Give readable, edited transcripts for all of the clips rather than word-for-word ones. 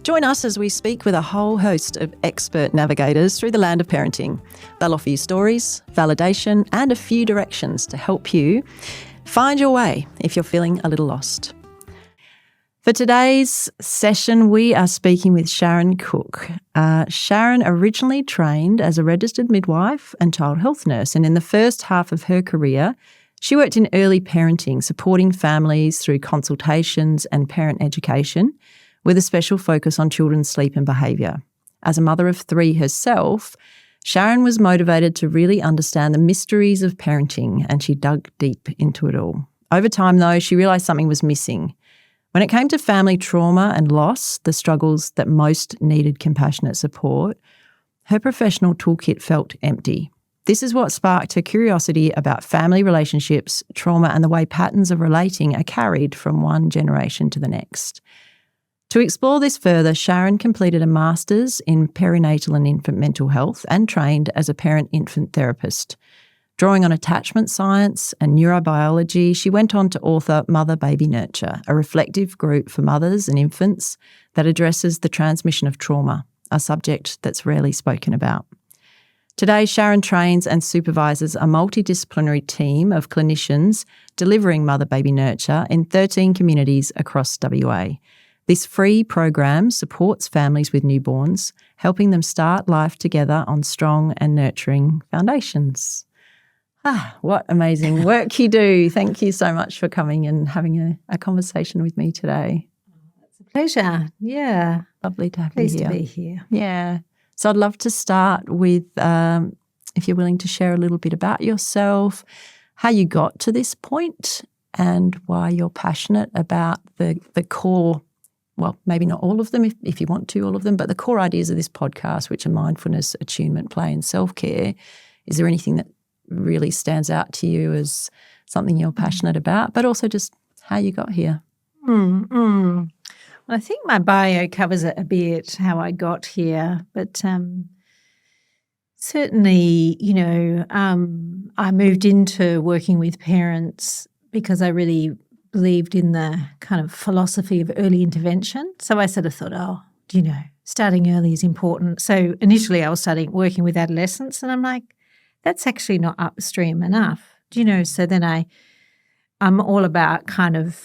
Join us as we speak with a whole host of expert navigators through the land of parenting. They'll offer you stories, validation, and a few directions to help you find your way if you're feeling a little lost. For today's session, we are speaking with Sharon Cooke. Sharon originally trained as a registered midwife and child health nurse, and in the first half of her career, she worked in early parenting, supporting families through consultations and parent education, with a special focus on children's sleep and behaviour. As a mother of 3 herself, Sharon was motivated to really understand the mysteries of parenting, and she dug deep into it all. Over time, though, she realised something was missing. When it came to family trauma and loss, the struggles that most needed compassionate support, her professional toolkit felt empty. This is what sparked her curiosity about family relationships, trauma, and the way patterns of relating are carried from one generation to the next. To explore this further, Sharon completed a master's in perinatal and infant mental health and trained as a parent-infant therapist. Drawing on attachment science and neurobiology, she went on to author Mother Baby Nurture, a reflective group for mothers and infants that addresses the transmission of trauma, a subject that's rarely spoken about. Today, Sharon trains and supervises a multidisciplinary team of clinicians delivering Mother Baby Nurture in 13 communities across WA. This free program supports families with newborns, helping them start life together on strong and nurturing foundations. What amazing work you do. Thank you so much for coming and having a conversation with me today. It's a pleasure. Yeah. Lovely to have Pleased you here. to be here. Yeah. So I'd love to start with, if you're willing to share a little bit about yourself, how you got to this point and why you're passionate about the core, well, maybe not all of them, if you want to, all of them, but the core ideas of this podcast, which are mindfulness, attunement, play, and self-care. Is there anything that really stands out to you as something you're passionate about, but also just how you got here? Well, I think my bio covers it a bit, how I got here, but certainly, I moved into working with parents because I really believed in the kind of philosophy of early intervention. So I sort of thought, starting early is important. So initially I was working with adolescents, and I'm like, that's actually not upstream enough, So then I'm all about kind of,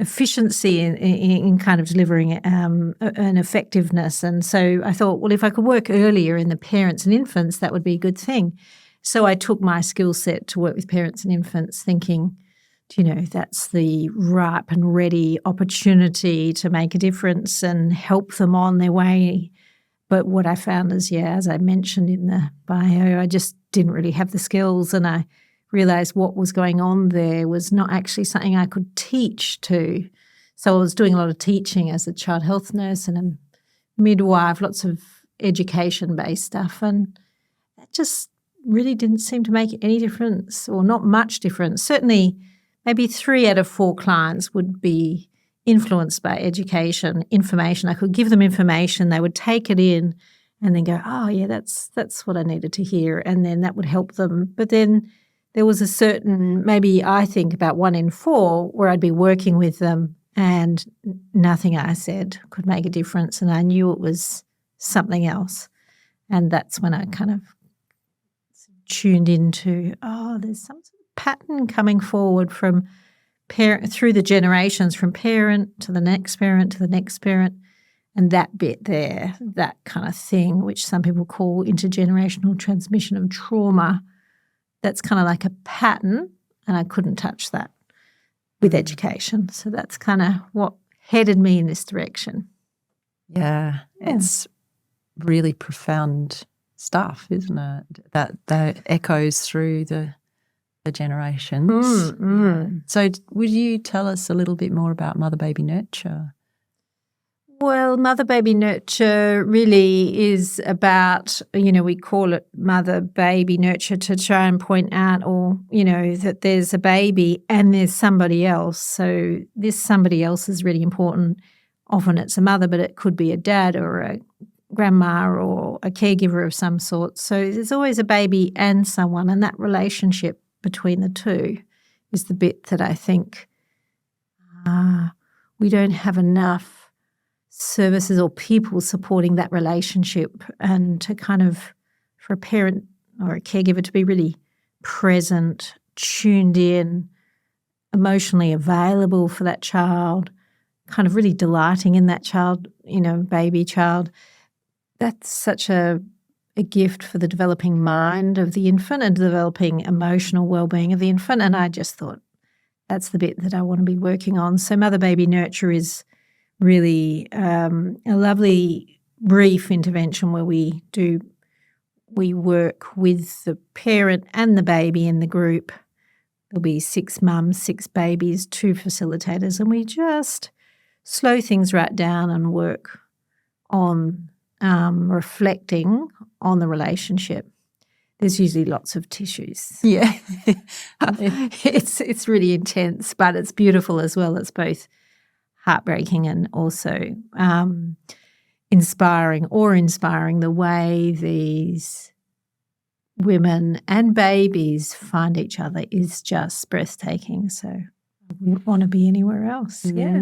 efficiency in kind of delivering an effectiveness. And so I thought, well, if I could work earlier in the parents and infants, that would be a good thing. So I took my skill set to work with parents and infants thinking, that's the ripe and ready opportunity to make a difference and help them on their way. But what I found is, as I mentioned in the bio, I just didn't really have the skills, and I realised what was going on there was not actually something I could teach to. So I was doing a lot of teaching as a child health nurse and a midwife, lots of education-based stuff, and that just really didn't seem to make any difference, or not much difference. Certainly maybe 3 out of 4 clients would be influenced by education, information. I could give them information, they would take it in and then go, oh, yeah, that's what I needed to hear, and then that would help them. But then there was a certain, maybe I think about 1 in 4, where I'd be working with them and nothing I said could make a difference, and I knew it was something else. And that's when I kind of tuned into, there's some sort of pattern coming forward from parent through the generations, from parent to the next parent to the next parent, and that bit there, that kind of thing, which some people call intergenerational transmission of trauma, that's kind of like a pattern, and I couldn't touch that with education. So that's kind of what headed me in this direction. Yeah. It's really profound stuff, isn't it? That echoes through the generations. So would you tell us a little bit more about Mother Baby Nurture? Well, Mother Baby Nurture really is about, we call it Mother Baby Nurture to try and point out, that there's a baby and there's somebody else. So this somebody else is really important. Often it's a mother, but it could be a dad or a grandma or a caregiver of some sort. So there's always a baby and someone, and that relationship between the two is the bit that I think we don't have enough services or people supporting that relationship, and to kind of, for a parent or a caregiver to be really present, tuned in, emotionally available for that child, kind of really delighting in that child, baby child. That's such a gift for the developing mind of the infant and developing emotional well-being of the infant. And I just thought that's the bit that I want to be working on. So mother-baby nurture is really a lovely brief intervention where we work with the parent and the baby in the group. There'll be 6 mums, 6 babies, 2 facilitators, and we just slow things right down and work on reflecting on the relationship. There's usually lots of tissues. Yeah. It's really intense, but it's beautiful as well. It's both heartbreaking and also inspiring the way these women and babies find each other is just breathtaking. So I wouldn't want to be anywhere else. Yeah.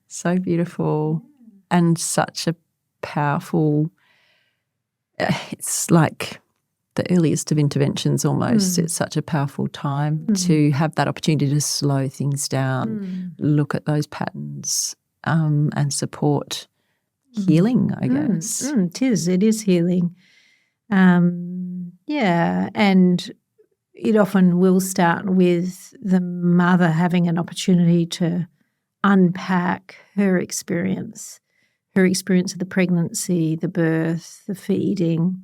So beautiful and such a powerful, it's like the earliest of interventions almost. It's such a powerful time to have that opportunity to slow things down, look at those patterns and support healing, I guess. It is healing. And it often will start with the mother having an opportunity to unpack her experience of the pregnancy, the birth, the feeding,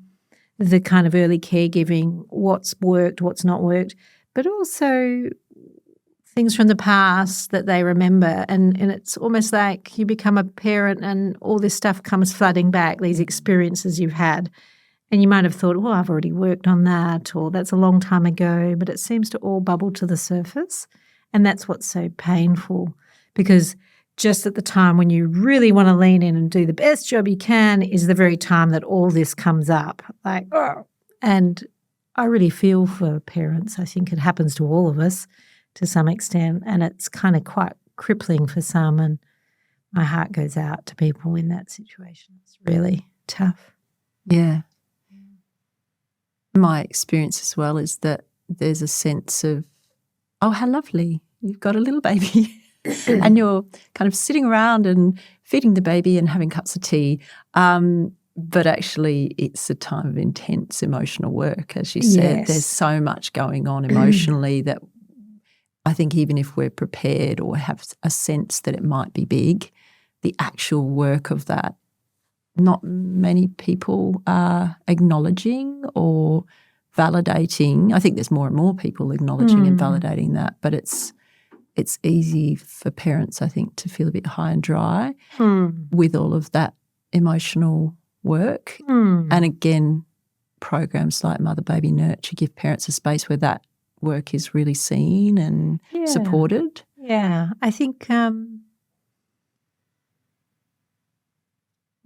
the kind of early caregiving, what's worked, what's not worked, but also things from the past that they remember. And it's almost like you become a parent and all this stuff comes flooding back, these experiences you've had. And you might have thought, well, I've already worked on that, or that's a long time ago, but it seems to all bubble to the surface. And that's what's so painful, because just at the time when you really want to lean in and do the best job you can is the very time that all this comes up. And I really feel for parents. I think it happens to all of us to some extent, and it's kind of quite crippling for some, and my heart goes out to people in that situation. It's really tough. Yeah. My experience as well is that there's a sense of, oh, how lovely, you've got a little baby. And you're kind of sitting around and feeding the baby and having cups of tea. But actually it's a time of intense emotional work, as you said. Yes. There's so much going on emotionally that I think even if we're prepared or have a sense that it might be big, the actual work of that, not many people are acknowledging or validating. I think there's more and more people acknowledging and validating that, but it's easy for parents, I think, to feel a bit high and dry with all of that emotional work. And again, programs like Mother Baby Nurture give parents a space where that work is really seen and supported. Yeah, I think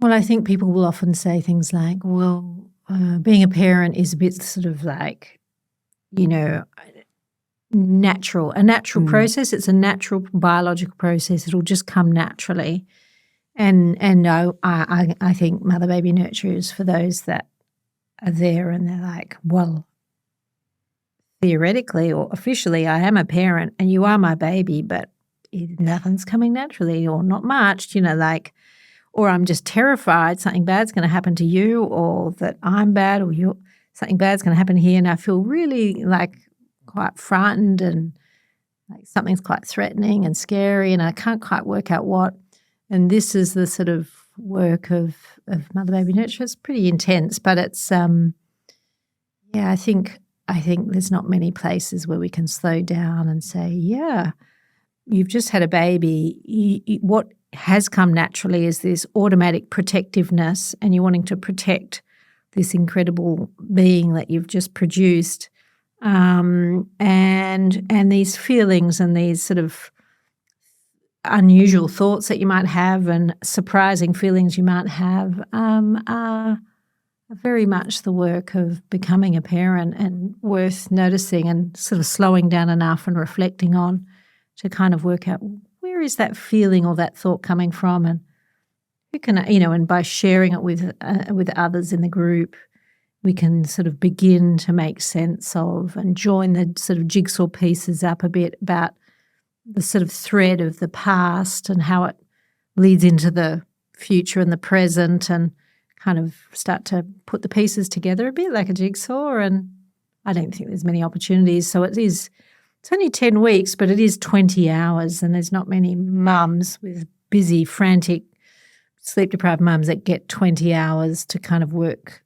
I think people will often say things like, well, being a parent is a bit sort of like, natural process. It's a natural biological process. It'll just come naturally. And no, I think Mother Baby Nurture is for those that are there and they're like, well, theoretically or officially I am a parent and you are my baby, but nothing's coming naturally or not much, or I'm just terrified something bad's going to happen to you, or that I'm bad, or something bad's going to happen here, and I feel really quite frightened and something's quite threatening and scary and I can't quite work out what. And this is the sort of work of Mother Baby Nurture. It's pretty intense, but it's I think there's not many places where we can slow down and say, yeah, you've just had a baby. What has come naturally is this automatic protectiveness, and you're wanting to protect this incredible being that you've just produced. And these feelings and these sort of unusual thoughts that you might have and surprising feelings you might have are very much the work of becoming a parent and worth noticing and sort of slowing down enough and reflecting on to kind of work out where is that feeling or that thought coming from, and you can, and by sharing it with others in the group, we can sort of begin to make sense of and join the sort of jigsaw pieces up a bit about the sort of thread of the past and how it leads into the future and the present, and kind of start to put the pieces together a bit like a jigsaw. And I don't think there's many opportunities. So it's only 10 weeks, but it is 20 hours, and there's not many mums with busy, frantic, sleep-deprived mums that get 20 hours to kind of work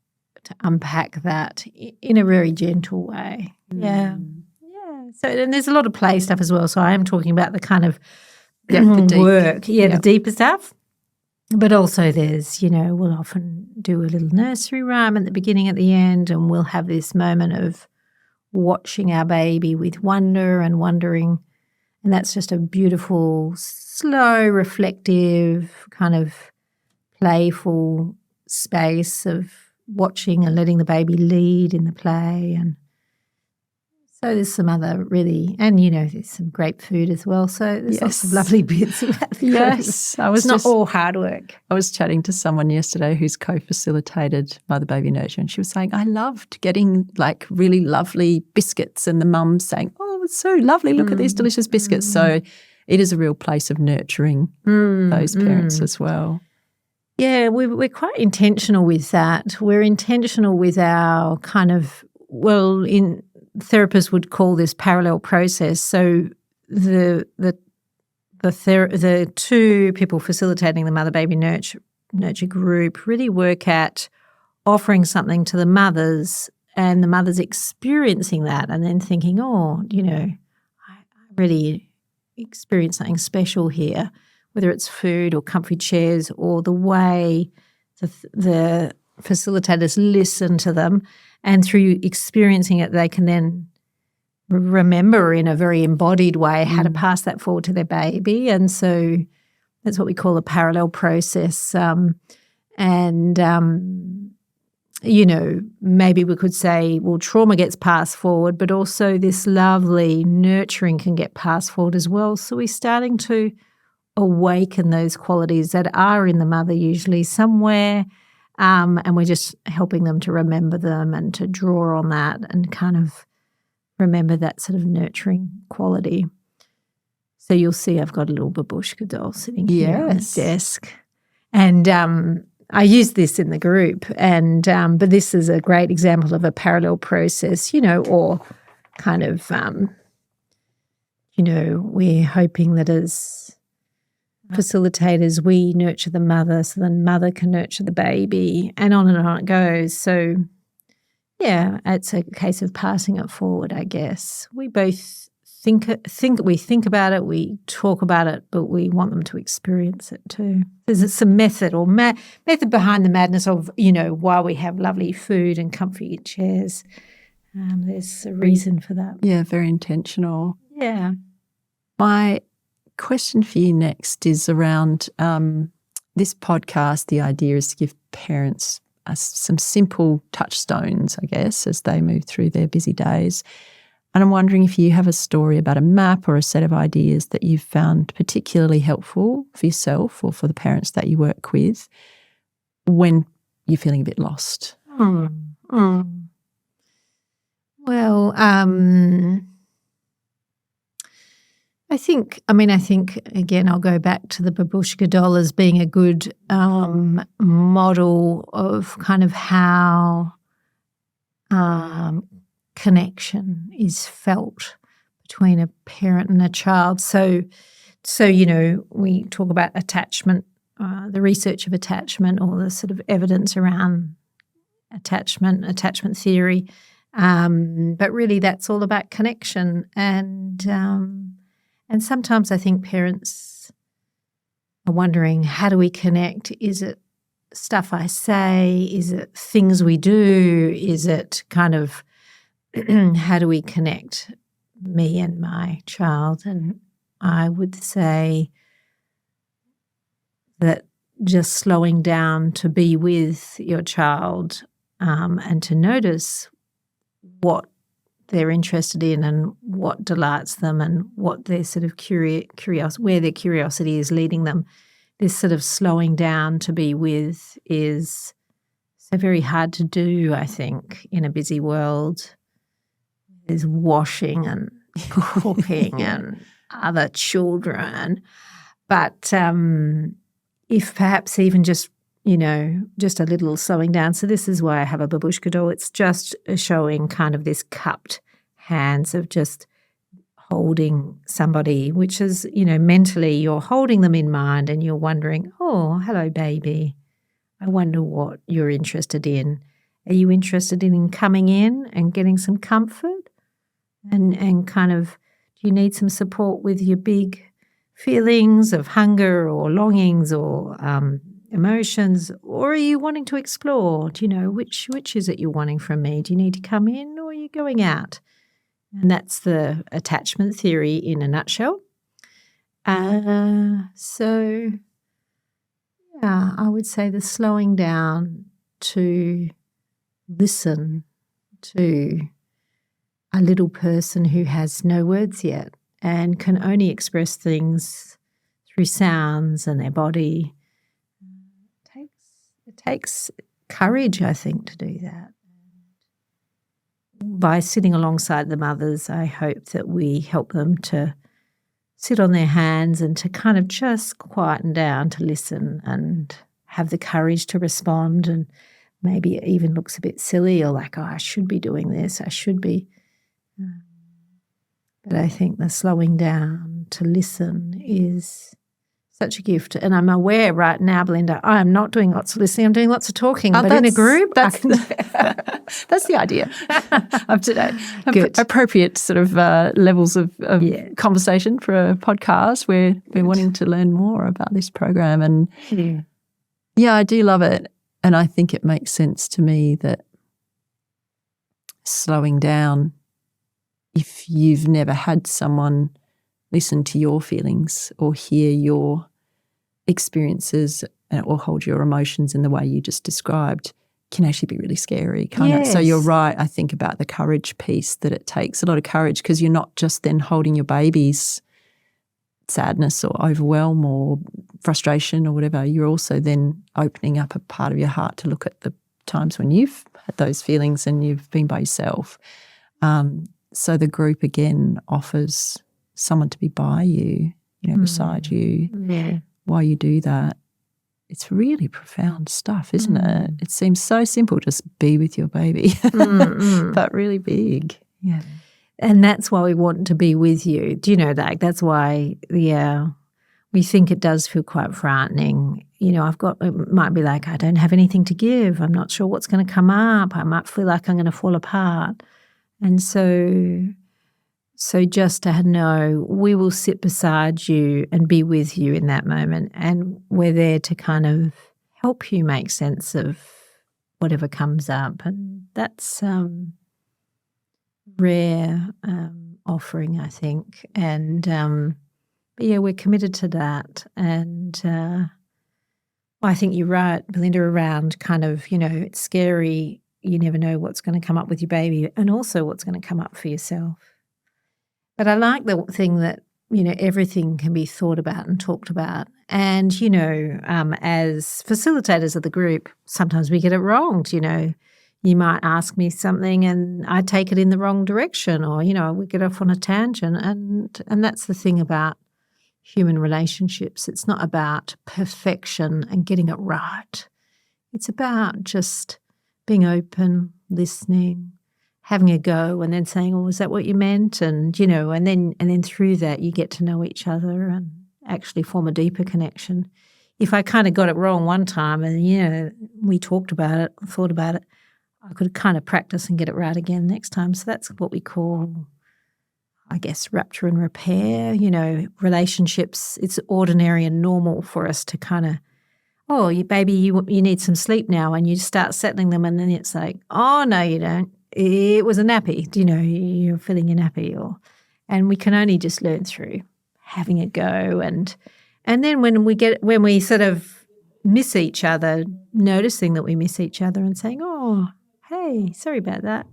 to unpack that in a very gentle way. Yeah. So, and there's a lot of play stuff as well. So I am talking about the kind of the deep work, the deeper stuff. But also there's, we'll often do a little nursery rhyme at the beginning, at the end, and we'll have this moment of watching our baby with wonder and wondering. And that's just a beautiful, slow, reflective, kind of playful space of watching and letting the baby lead in the play. And so there's some other really, and there's some great food as well. So there's lots of lovely bits about the Yes, it's not all hard work. I was chatting to someone yesterday who's co-facilitated mother-baby nurture, and she was saying, I loved getting like really lovely biscuits, and the mum saying, oh, it's so lovely, look at these delicious biscuits. So it is a real place of nurturing those parents as well. Yeah, we're quite intentional with that. We're intentional with our kind of, therapists would call this parallel process. So the two people facilitating the mother-baby nurture group really work at offering something to the mothers, and the mothers experiencing that and then thinking, I really experienced something special here, whether it's food or comfy chairs or the way the facilitators listen to them. And through experiencing it, they can then remember in a very embodied way how to pass that forward to their baby. And so that's what we call a parallel process. Maybe we could say, well, trauma gets passed forward, but also this lovely nurturing can get passed forward as well. So we're starting to awaken those qualities that are in the mother usually somewhere. And we're just helping them to remember them and to draw on that and kind of remember that sort of nurturing quality. So you'll see I've got a little babushka doll sitting here on the desk. And I use this in the group, but this is a great example of a parallel process, or kind of, we're hoping that as facilitators, we nurture the mother so the mother can nurture the baby, and on it goes. So, yeah, it's a case of passing it forward, I guess. We both think about it, we talk about it, but we want them to experience it too. There's some method or method behind the madness of, while we have lovely food and comfy chairs, there's a reason for that. Yeah, very intentional. Yeah. My question for you next is around this podcast. The idea is to give parents some simple touchstones, I guess, as they move through their busy days. And I'm wondering if you have a story about a map or a set of ideas that you've found particularly helpful for yourself or for the parents that you work with when you're feeling a bit lost. Well, I think, again, I'll go back to the babushka doll as being a good model of kind of how connection is felt between a parent and a child. So we talk about attachment, the research of attachment, or the sort of evidence around attachment theory. But really that's all about connection. And sometimes I think parents are wondering, how do we connect? Is it stuff I say? Is it things we do? Is it kind of how do we connect me and my child? And I would say that just slowing down to be with your child and to notice what they're interested in and what delights them and what their sort of curiosity, where their curiosity is leading them. this sort of slowing down to be with is so very hard to do, I think, in a busy world. There's washing and cooking and other children. But if perhaps even just, just a little slowing down. So this is why I have a babushka doll. It's just showing kind of this cupped hands of just holding somebody, which is, mentally you're holding them in mind and you're wondering, oh, hello, baby. I wonder what you're interested in. Are you interested in coming in and getting some comfort? And kind of, do you need some support with your big feelings of hunger or longings or emotions? Or are you wanting to explore? Do you know which is it you're wanting from me? Do you need to come in or are you going out? And that's the attachment theory in a nutshell. So, yeah, I would say the slowing down to listen to a little person who has no words yet and can only express things through sounds and their body. It takes courage, I think, to do that. By sitting alongside the mothers, I hope that we help them to sit on their hands and to kind of just quieten down to listen and have the courage to respond. And maybe it even looks a bit silly or like, oh, I should be doing this, I should be. But I think the slowing down to listen is such a gift. And I'm aware right now, Belynda, I am not doing lots of listening. I'm doing lots of talking. But in a group, that's the idea of today. Good. Appropriate sort of levels of conversation for a podcast where we're wanting to learn more about this program. And yeah, I do love it. And I think it makes sense to me that slowing down, if you've never had someone listen to your feelings or hear your experiences or hold your emotions in the way you just described, can actually be really scary, can't it? So you're right, I think, about the courage piece, that it takes a lot of courage because you're not just then holding your baby's sadness or overwhelm or frustration or whatever. You're also then opening up a part of your heart to look at the times when you've had those feelings and you've been by yourself. So the group, again, offers someone to be by you, beside you while you do that. It's really profound stuff, isn't it? It seems so simple, just be with your baby, but really big. Yeah. And that's why we want to be with you. Do you know that? That's why, we think it does feel quite frightening. It might be like, I don't have anything to give. I'm not sure what's going to come up. I might feel like I'm going to fall apart. And so just to know we will sit beside you and be with you in that moment, and we're there to kind of help you make sense of whatever comes up. And that's rare offering, I think. And but yeah, we're committed to that. And I think you're right, Belynda, around kind of, it's scary. You never know what's going to come up with your baby and also what's going to come up for yourself. But I like the thing that, everything can be thought about and talked about. And, as facilitators of the group, sometimes we get it wrong. You might ask me something and I take it in the wrong direction, or, we get off on a tangent. And that's the thing about human relationships. It's not about perfection and getting it right. It's about just being open, listening, having a go, and then saying, "Oh, is that what you meant?" And and then through that you get to know each other and actually form a deeper connection. If I kind of got it wrong one time and we talked about it, thought about it, I could kind of practice and get it right again next time. So that's what we call, I guess, rupture and repair. Relationships. It's ordinary and normal for us to kind of, oh, you need some sleep now, and you start settling them, and then it's like, oh no, you don't. It was a nappy. You're filling your nappy, and we can only just learn through having a go, and then when we sort of miss each other, noticing that we miss each other and saying, oh, hey, sorry about that.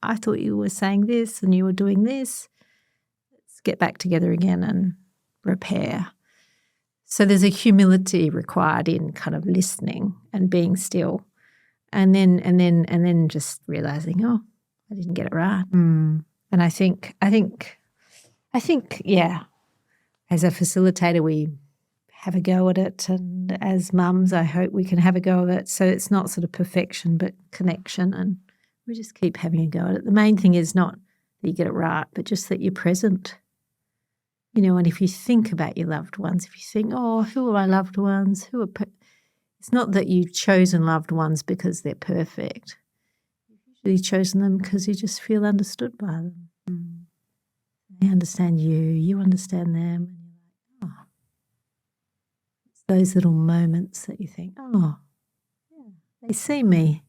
I thought you were saying this and you were doing this. Let's get back together again and repair. So there's a humility required in kind of listening and being still, and then just realizing, oh, I didn't get it right. And I think, yeah, as a facilitator, we have a go at it, and as mums, I hope we can have a go at it. So it's not sort of perfection, but connection, and we just keep having a go at it. The main thing is not that you get it right, but just that you're present. And if you think about your loved ones, if you think, oh, who are my loved ones? It's not that you've chosen loved ones because they're perfect. You've chosen them because you just feel understood by them. They understand you, you understand them. And you're like, oh. It's those little moments that you think, oh, yeah, they see me.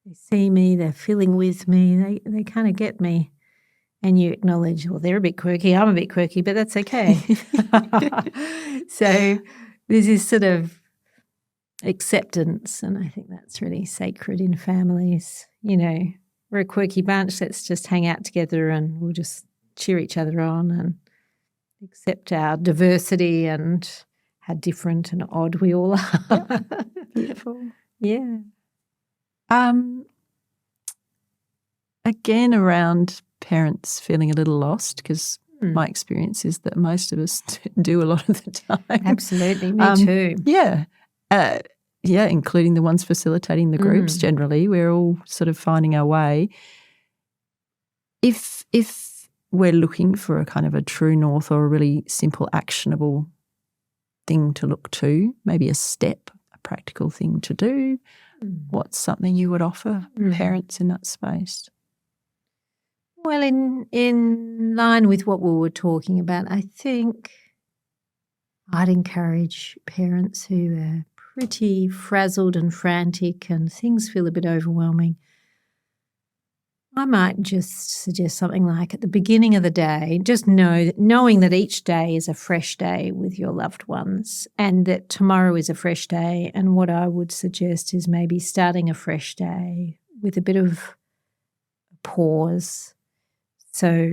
They see me, they're feeling with me, they kind of get me. And you acknowledge, well, they're a bit quirky, I'm a bit quirky, but that's okay. So there's this sort of acceptance, and I think that's really sacred in families. We're a quirky bunch, let's just hang out together and we'll just cheer each other on and accept our diversity and how different and odd we all are. Beautiful. Yeah. Again, around parents feeling a little lost, because my experience is that most of us do a lot of the time. Absolutely, me too. Yeah. Including the ones facilitating the groups generally. We're all sort of finding our way. If we're looking for a kind of a true north or a really simple, actionable thing to look to, maybe a step, a practical thing to do, what's something you would offer parents in that space? Well, in line with what we were talking about, I think I'd encourage parents who are pretty frazzled and frantic and things feel a bit overwhelming. I might just suggest something like at the beginning of the day, just knowing that each day is a fresh day with your loved ones and that tomorrow is a fresh day. And what I would suggest is maybe starting a fresh day with a bit of pause. So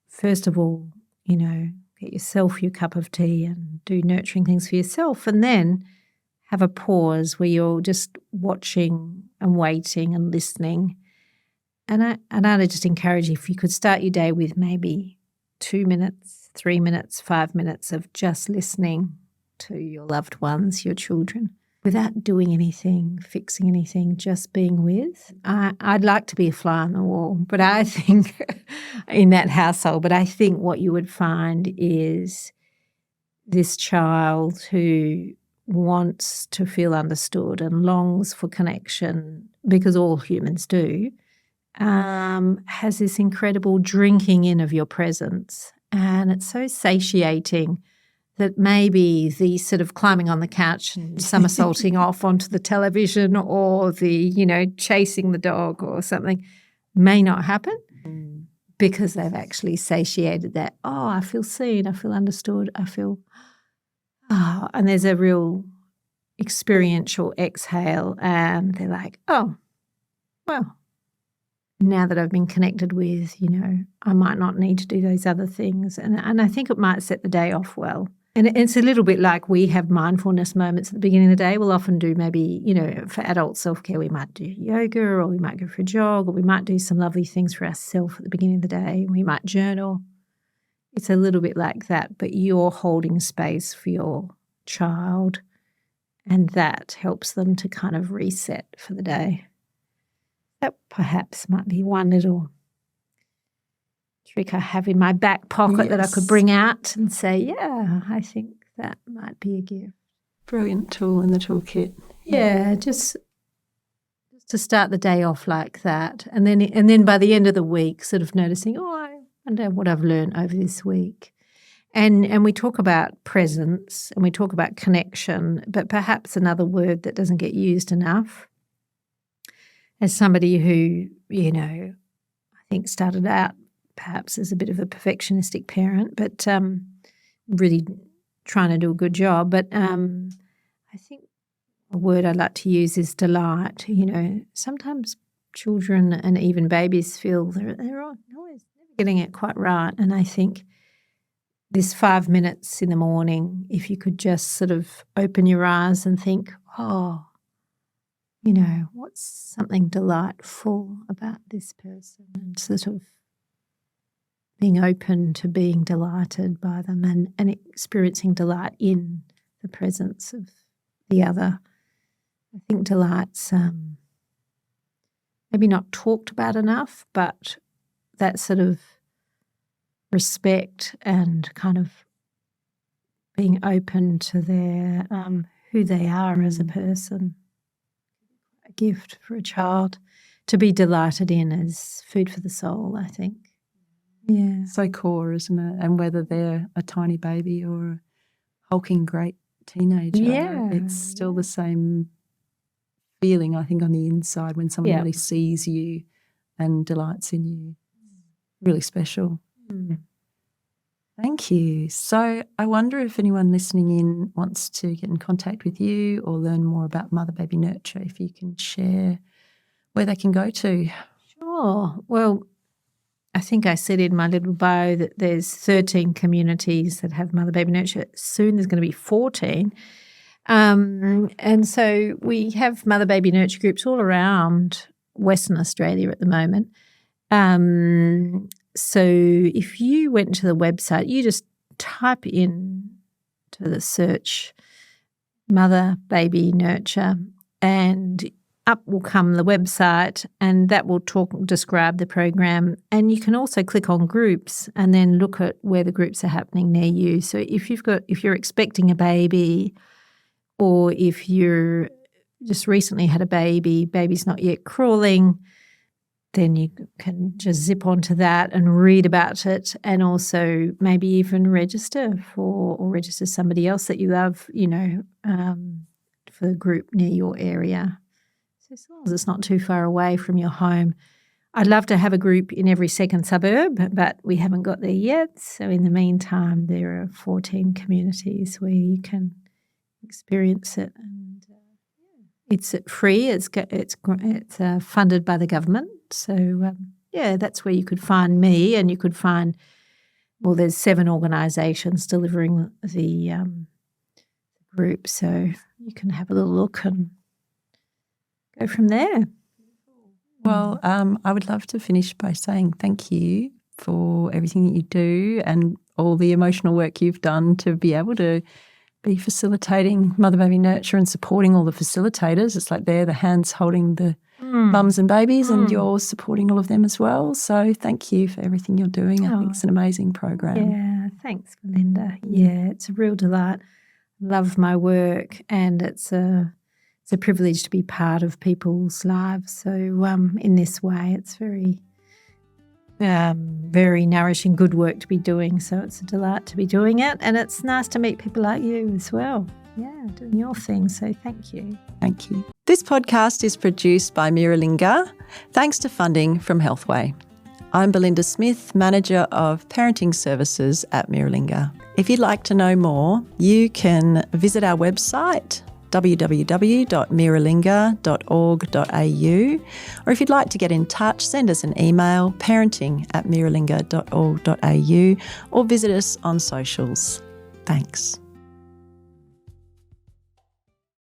first of all, get yourself your cup of tea and do nurturing things for yourself, and then have a pause where you're just watching and waiting and listening. And I'd just encourage you, if you could start your day with maybe 2 minutes, 3 minutes, 5 minutes of just listening to your loved ones, your children, without doing anything, fixing anything, just being with. I'd like to be a fly on the wall, but I think in that household, but I think what you would find is this child who wants to feel understood and longs for connection, because all humans do, has this incredible drinking in of your presence. And it's so satiating that maybe the sort of climbing on the couch and somersaulting off onto the television or the, chasing the dog or something may not happen because they've actually satiated that. Oh, I feel seen, I feel understood, I feel, and there's a real experiential exhale, and they're like, oh, well, now that I've been connected with, I might not need to do those other things. And I think it might set the day off well. And it's a little bit like we have mindfulness moments at the beginning of the day. We'll often do maybe, for adult self-care, we might do yoga, or we might go for a jog, or we might do some lovely things for ourselves at the beginning of the day. We might journal. It's a little bit like that, but you're holding space for your child, and that helps them to kind of reset for the day. That perhaps might be one little trick I have in my back pocket that I could bring out and say, yeah, I think that might be a gift. Brilliant tool in the toolkit. Yeah, just to start the day off like that. And then by the end of the week, sort of noticing, I wonder what I've learned over this week. And we talk about presence and we talk about connection, but perhaps another word that doesn't get used enough. As somebody who, I think started out perhaps as a bit of a perfectionistic parent, but really trying to do a good job. But I think a word I'd like to use is delight. Sometimes children and even babies feel they're always never getting it quite right. And I think this 5 minutes in the morning, if you could just sort of open your eyes and think, oh, you know, what's something delightful about this person, and sort of being open to being delighted by them and experiencing delight in the presence of the other. I think delight's maybe not talked about enough, but that sort of respect and kind of being open to their who they are as a person. A gift for a child to be delighted in is food for the soul, I think. Yeah. So core, isn't it? And whether they're a tiny baby or a hulking great teenager, it's still the same feeling, I think, on the inside when someone really sees you and delights in you. Really special. Thank you. So I wonder if anyone listening in wants to get in contact with you or learn more about mother-baby nurture, if you can share where they can go to. Sure. Well, I think I said in my little bio that there's 13 communities that have mother-baby nurture. Soon there's going to be 14. And so we have mother-baby nurture groups all around Western Australia at the moment. So if you went to the website, you just type in to the search mother, baby, nurture, and up will come the website, and that will describe the program. And you can also click on groups and then look at where the groups are happening near you. So if you're expecting a baby, or if you're just recently had a baby's not yet crawling, then you can just zip onto that and read about it, and also maybe even register or register somebody else that you love, for the group near your area. So as long as it's not too far away from your home. I'd love to have a group in every second suburb, but we haven't got there yet. So in the meantime, there are 14 communities where you can experience it, and it's free. It's funded by the government. So, that's where you could find me, and you could find, there's 7 organisations delivering the group. So you can have a little look and go from there. Well, I would love to finish by saying thank you for everything that you do and all the emotional work you've done to be able to be facilitating mother-baby nurture and supporting all the facilitators. It's like they're the hands holding the mums and babies, and you're supporting all of them as well. So thank you for everything you're doing. I think it's an amazing program. Yeah, thanks, Belynda. Yeah, it's a real delight. Love my work, and it's a privilege to be part of people's lives. So in this way, it's very, very nourishing, good work to be doing. So it's a delight to be doing it, and it's nice to meet people like you as well. Yeah, doing your thing. So thank you. Thank you. This podcast is produced by Meerilinga, thanks to funding from Healthway. I'm Belynda Smith, Manager of Parenting Services at Meerilinga. If you'd like to know more, you can visit our website, www.meerilinga.org.au, or if you'd like to get in touch, send us an email, parenting@meerilinga.org.au, or visit us on socials. Thanks.